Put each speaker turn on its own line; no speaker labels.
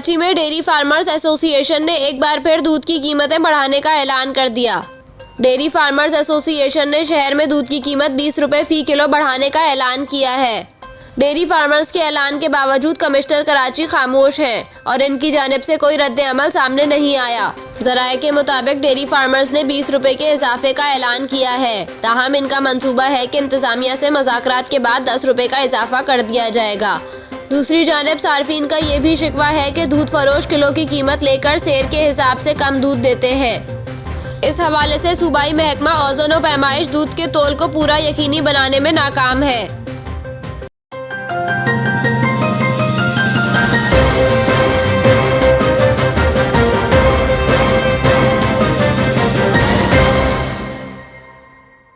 कराची में dairy farmers association ने एक बार फिर दूध की कीमतें बढ़ाने का ऐलान कर दिया। डेयरी फार्मर्स एसोसिएशन ने शहर में दूध की कीमत 20 रुपये फी किलो बढ़ाने का ऐलान किया है। डेयरी फार्मर्स के ऐलान के बावजूद कमिश्नर कराची खामोश हैं और इनकी जानिब से कोई रद्द अमल सामने नहीं आया। ज़राए के मुताबिक डेयरी फार्मर्स ने 20 रुपये के इजाफे का ऐलान किया है, ताहम इनका मंसूबा है कि इंतजामिया से मुज़ाकरात के बाद 10 रुपये का इजाफा कर दिया जाएगा। दूसरी जानिब सार्फिन का ये भी शिकवा है कि दूध फरोश किलो की कीमत लेकर सेर के हिसाब से कम दूध देते हैं। इस हवाले से सूबाई महकमा औज़न व पैमाइश दूध के तोल को पूरा यकीनी बनाने में नाकाम है।